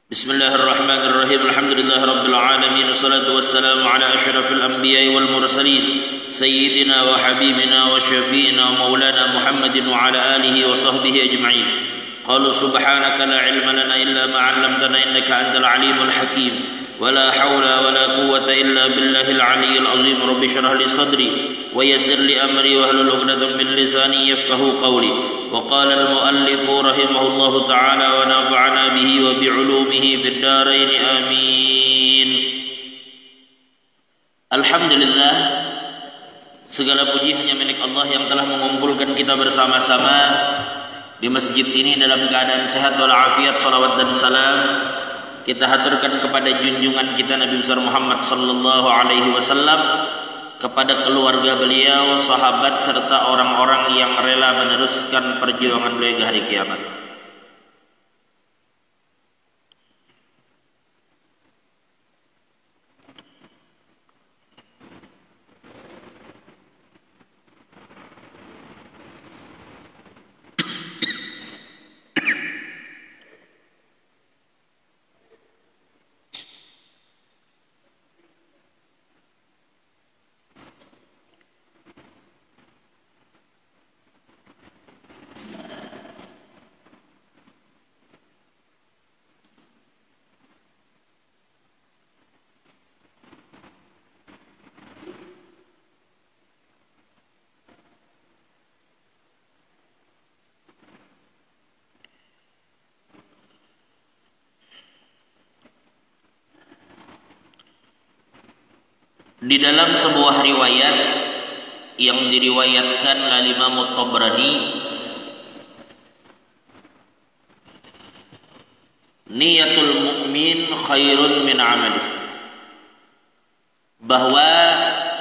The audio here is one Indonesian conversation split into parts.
بسم الله الرحمن الرحيم الحمد لله رب العالمين والصلاة والسلام على أشرف الأنبياء والمرسلين سيدنا وحبيبنا وشفينا ومولانا محمد وعلى آله وصحبه أجمعين قالوا سبحانك لا علم لنا إلا ما علمتنا إنك أنت العليم الحكيم ولا حول ولا قوة إلا بالله العلي العظيم رب اشرح لي صدري ويسر لي أمري واحلل عقدة من لساني يفقهوا قولي وقال المؤلف رحمه الله تعالى ونفعنا به وبعلومه في الدارين آمين. Alhamdulillah, segala puji hanya milik Allah yang telah mengumpulkan kita bersama-sama di masjid ini dalam keadaan sehat walafiat. Salawat dan salam kita haturkan kepada junjungan kita Nabi besar Muhammad sallallahu alaihi wasallam, kepada keluarga beliau, sahabat serta orang-orang yang rela meneruskan perjuangan beliau hingga hari kiamat. Di dalam sebuah riwayat yang diriwayatkan oleh Imam At-Tabrani, niyatul mukmin khairun min amalih, bahwa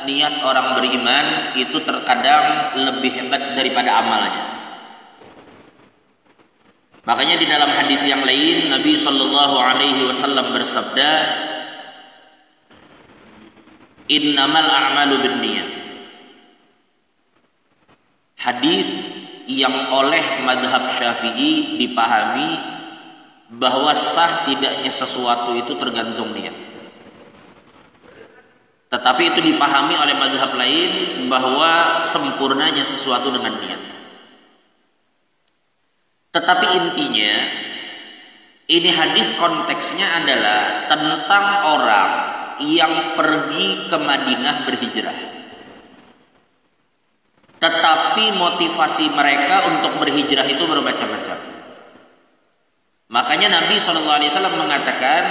niat orang beriman itu terkadang lebih hebat daripada amalnya. Makanya di dalam hadis yang lain Nabi sallallahu alaihi wasallam bersabda, innamal a'malu binniyat. Hadis yang oleh madhab Syafi'i dipahami bahwa sah tidaknya sesuatu itu tergantung niat. Tetapi itu dipahami oleh madhab lain bahwa sempurnanya sesuatu dengan niat. Tetapi intinya ini hadis konteksnya adalah tentang orang yang pergi ke Madinah berhijrah, tetapi motivasi mereka untuk berhijrah itu bermacam-macam. Makanya Nabi SAW mengatakan,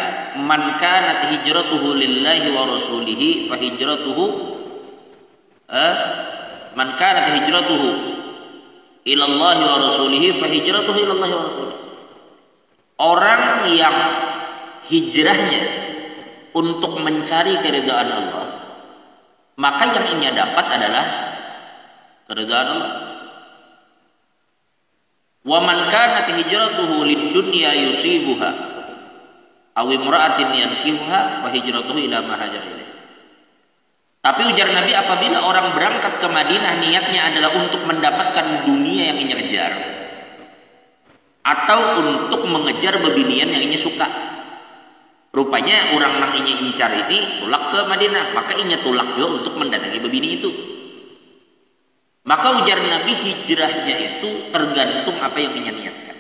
man kanat hijratuhu lillahi wa rasulihi fa hijratuhu man kanat hijratuhu ilallahi wa rasulihi fa hijratuhu ilallahi wa rasulihi. Orang yang hijrahnya untuk mencari keridhaan Allah, maka yang ia dapat adalah keridhaan Allah. Wa man kanat hijratuhu lid-dunya yusibuha aw imra'atin yankihuha fa hijratuhu ila ma hajara ilaih. Tapi ujar Nabi, apabila orang berangkat ke Madinah niatnya adalah untuk mendapatkan dunia yang ia kejar atau untuk mengejar bebinian yang ia suka. Rupanya orang nang inya incar ini tulak ke Madinah, maka inya tulak juga untuk mendatangi bebini itu. Maka ujar Nabi, hijrahnya itu tergantung apa yang inya niatkan.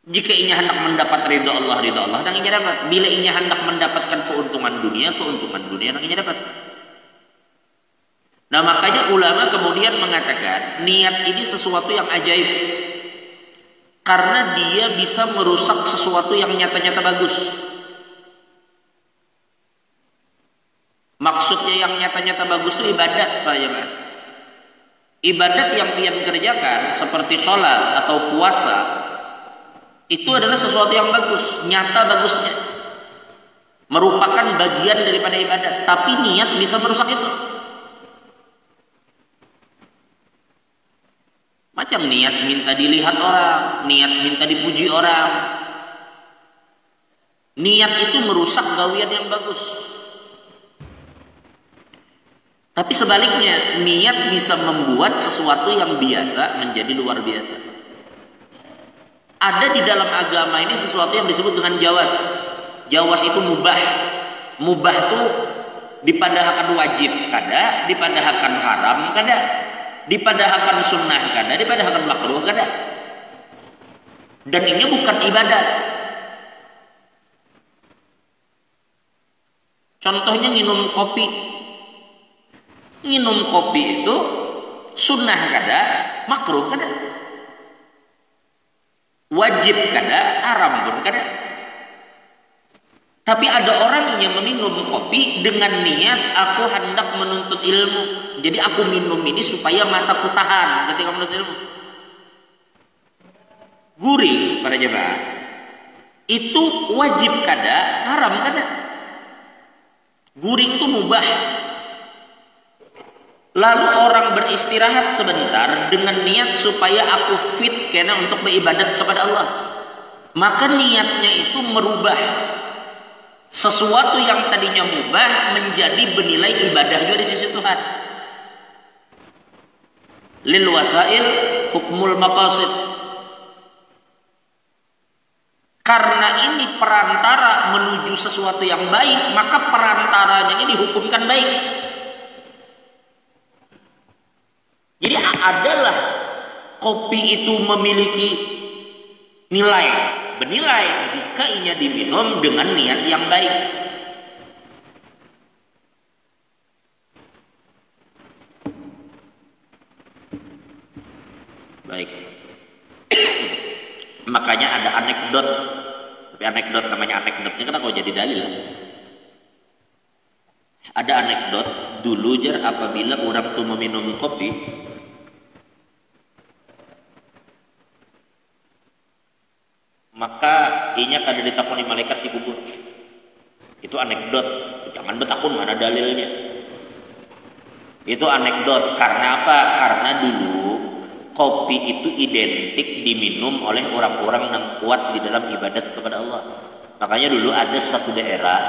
Jika inya hendak mendapat ridha Allah dan inya dapat. Bila inya hendak mendapatkan keuntungan dunia dan inya dapat. Nah, makanya ulama kemudian mengatakan niat ini sesuatu yang ajaib, karena dia bisa merusak sesuatu yang nyata-nyata bagus. Maksudnya yang nyata-nyata bagus itu ibadat, Pak Jemaah. Ibadat yang pian kerjakan seperti sholat atau puasa itu adalah sesuatu yang bagus, nyata bagusnya, merupakan bagian daripada ibadat. Tapi niat bisa merusak itu. Macam niat minta dilihat orang, niat minta dipuji orang. Niat itu merusak gawian yang bagus. Tapi sebaliknya, niat bisa membuat sesuatu yang biasa menjadi luar biasa. Ada di dalam agama ini sesuatu yang disebut dengan jawas. Jawas itu mubah. Mubah itu dipadahakan wajib kada, dipadahakan haram kada, dipadahakan sunnah kada, dipadahakan makruh kada. Dan ini bukan ibadat. Contohnya minum kopi. Minum kopi itu sunnah kada, makruh kada. Wajib kada, haram pun kada. Tapi ada orang yang meminum kopi dengan niat aku hendak menuntut ilmu. Jadi aku minum ini supaya mataku tahan ketika menuntut ilmu. Gurih para jemaah. Itu wajib kada, haram kada. Gurih itu mubah. Lalu orang beristirahat sebentar dengan niat supaya aku fit karena untuk beribadat kepada Allah. Maka niatnya itu merubah sesuatu yang tadinya mubah menjadi bernilai ibadah juga di sisi Tuhan. Lil wasail hukmul maqasid. Karena ini perantara menuju sesuatu yang baik, maka perantaranya ini dihukumkan baik. Jadi adalah kopi itu memiliki nilai, bernilai jika ianya diminum dengan niat yang baik. Baik. Makanya ada anekdot, tapi anekdot namanya anekdotnya kan kok jadi dalil. Ada anekdot dulu jar apabila orang tuh meminum kopi, maka inya kada ditakoni malaikat di kubur. Itu anekdot, jangan betakun mana dalilnya. Itu anekdot. Karena apa? Karena dulu kopi itu identik diminum oleh orang-orang yang kuat di dalam ibadat kepada Allah. Makanya dulu ada satu daerah,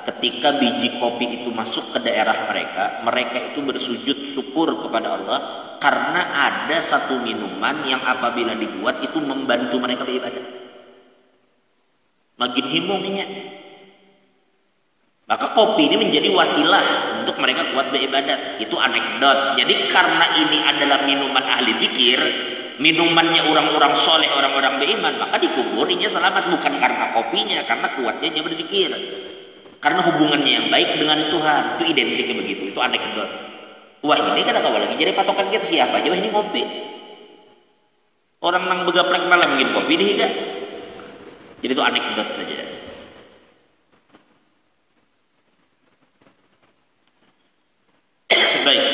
ketika biji kopi itu masuk ke daerah mereka, mereka itu bersujud syukur kepada Allah karena ada satu minuman yang apabila dibuat itu membantu mereka beribadat. Makin himungnya. Maka kopi ini menjadi wasilah untuk mereka kuat beribadat. Itu anekdot. Jadi karena ini adalah minuman ahli zikir, minumannya orang-orang soleh, orang-orang beriman, maka dikuburinya selamat. Bukan karena kopinya, karena kuatnya dia berzikir. Karena hubungannya yang baik dengan Tuhan. Itu identiknya begitu. Itu anekdot. Wah ini kan agak lagi jadi patokan kita siapa aja. Wah ini kopi. Orang nang begaplek malam gitu kopi dihiga. Jadi itu anekdot saja. Baik.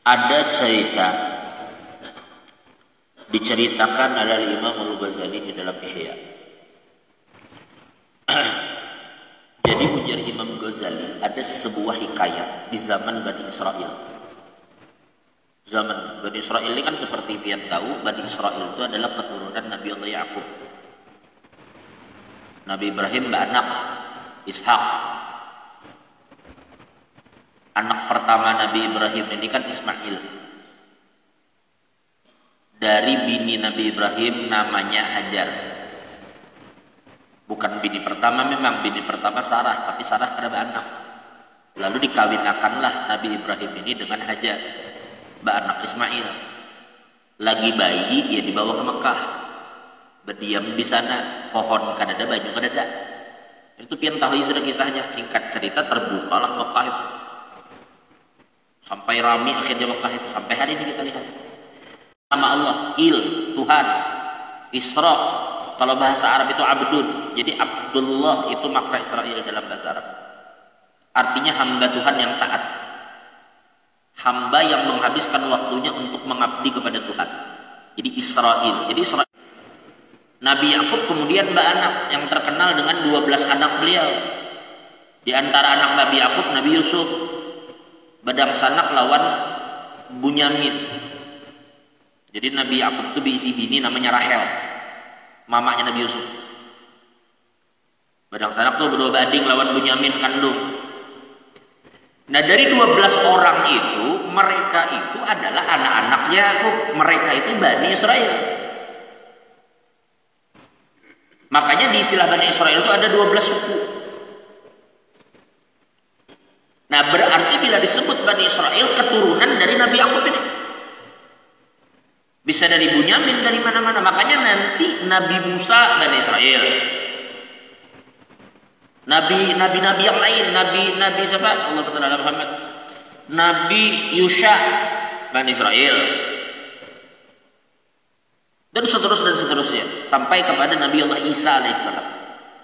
Ada cerita diceritakan oleh Imam Al-Ghazali di dalam Ihya. Jadi ujar Imam Ghazali ada sebuah hikayat di zaman Bani Israel. Zaman Bani Israel ini kan seperti yang tahu, Bani Israel itu adalah keturunan Nabi Allah Yaqub. Nabi Ibrahim beranak Ishak. Anak pertama Nabi Ibrahim ini kan Ismail. Dari bini Nabi Ibrahim namanya Hajar. Bukan bini pertama memang, bini pertama Sarah, tapi Sarah kada beranak. Lalu dikawinakanlah Nabi Ibrahim ini dengan Hajar, beranak Ismail. Lagi bayi ia dibawa ke Mekah. Berdiam di sana, pohon kada ada, baju kada ada. Itu pian tahu sudah kisahnya. Singkat cerita terbukalah Mekah itu. Sampai rami akhirnya Mekah itu. Sampai hari ini kita lihat. Nama Allah, Tuhan. Isra, kalau bahasa Arab itu Abdun. Jadi Abdullah itu makna Israel dalam bahasa Arab. Artinya hamba Tuhan yang taat. hamba yang menghabiskan waktunya untuk mengabdi kepada Tuhan. Jadi Israel. Nabi Yakub kemudian beranak yang terkenal dengan 12 anak beliau. Di antara anak Nabi Yakub, Nabi Yusuf. Badang sanak lawan Bunyamin. Jadi Nabi Yakub itu diisi bini namanya Rahel, mamanya Nabi Yusuf. Badang sanak tuh berdua banding lawan Bunyamin kandung. Nah dari 12 orang itu, mereka itu adalah anak-anak Yakub. Mereka itu Bani Israel. Makanya di istilah Bani Israel itu ada 12 suku. Nah berarti bila disebut Bani Israel, keturunan dari Nabi Yakub ini. Bisa dari Bunyamin, dari mana-mana. Makanya nanti Nabi Musa Bani Israel. Nabi yang lain, Nabi siapa? Allah SWT Muhammad. Nabi Yusha Bani Israel. Dan seterusnya sampai kepada Nabi Allah Isa alaihissalam.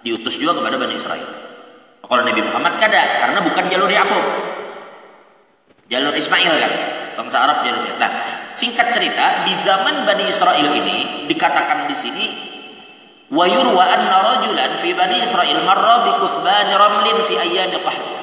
Diutus juga kepada Bani Israel. Kalau Nabi Muhammad kada, karena bukan jalur Yakub. Jalur Ismail kan, bangsa Arab jalurnya. Nah, singkat cerita, di zaman Bani Israel ini dikatakan di sini wa yurwa anna rajulan fi Bani Israil marra bi kusban ramlin fi ayyam qahth.